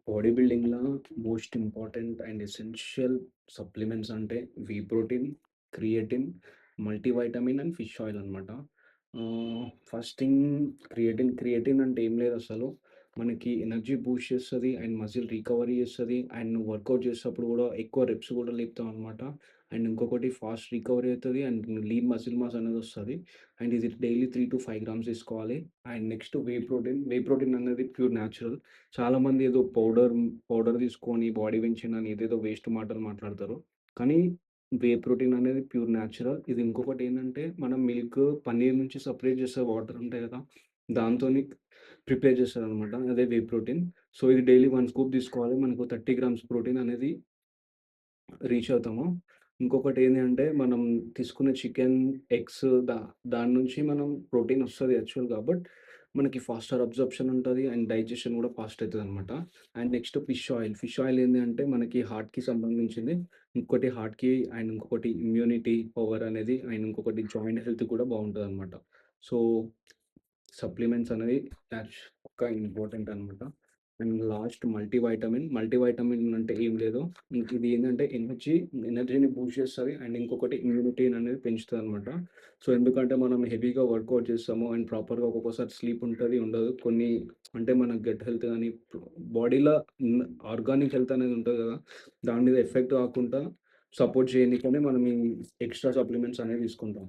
Body బిల్డింగ్‌లా most important and essential supplements అంటే whey protein, creatine, multivitamin and fish oil అనమాట. First thing creatine అంటే ఏం లేదసలు. మనకి ఎనర్జీ బూస్ట్ చేస్తది అండ్ మజిల్ రికవరీ చేస్తది. అండ్ నువ్వు వర్కౌట్ చేసేటప్పుడు గూడా ఎక్కువ రెప్స్ గూడా లేపుతావనమాట. అండ్ ఇంకొకటి ఫాస్ట్ రికవరీ అయితది అండ్ లీన్ మజిల్ మాస్ అనేదొస్తది. అండ్ ఇది డైలీ 3-5 గ్రామ్స్ తీసుకోవాలి. అండ్ నెక్స్ట్ వే ప్రోటీన్ అనేది ప్యూర్ న్యాచురల్. చాలామంది ఏదో పౌడర్ తీసుకొని బాడీ పెంచిండని ఏదేదో వేస్ట్ మాటలు మాట్లాడతారు. కానీ ప్రోటీన్ అనేది ప్యూర్ న్యాచురల్. ఇది ఇంకొకటేందంటే మనం మిల్క్, పన్నీర్ నుంచి సెపరేట్ చేసే వాటర్ ఉంటాయి కదా! దాంతోని ప్రిపేర్ చేస్తారనమాట. అదే ప్రోటీన్. సో, ఇది డైలీ 1 స్కూప్ తీసుకోవాలి. మనకు 30 గ్రామ్స్ ప్రోటీన్ అనేది రీచ్ అవుతాము. ఇంకొకటేంది అంటే, మనం తీసుకునే చికెన్, ఎగ్స్ దాని నుంచి మనం ప్రోటీన్ ఒస్తది యాక్చువల్‌గా. బట్ మనకి ఫాస్టర్ అబ్జార్ప్షన్ ఉంటది అండ్ డైజెషన్ గూడా ఫాస్ట్ అయితదనమాట. And next fish oil. Fish oil ఏంది అంటే, మనకి హార్ట్‌కి సంబంధించింది. ఇంకోటి హార్ట్‌కి అండ్ ఇంకొకటి ఇమ్యూనిటీ పవర్ అనేది అండ్ ఇంకొకటి జాయింట్ హెల్త్ కూడా బావుంటదనమాట. సో, సప్లిమెంట్స్ అనేవి పక్కా ఇంపార్టెంట్ అనమాట. And last multivitamin. మల్టీవైటమిన్ అంటే ఏం లేదు. ఇది ఏందంటే ఎనర్జీని బూస్ట్ చేస్తది. అండ్ ఇంకొకటి ఇమ్యూనిటీని అనేది పెంచుతదనమాట. సో, ఎందుకంటే మనం హెవీగా వర్కౌట్ చేస్తాము అండ్ ప్రాపర్‌గా ఒక్కొక్కసారి స్లీప్ ఉంటది, ఉండదు. కొన్ని అంటే మన గట్ హెల్త్ గాని, బాడీలో ఆర్గానిక్ హెల్త్ అనేది ఉంటది కదా! దాని మీద ఎఫెక్ట్ కాకుండా సపోర్ట్ చేయనీకనే మనం ఈ ఎక్స్‌ట్రా సప్లిమెంట్స్ అనేవి తీసుకుంటాం.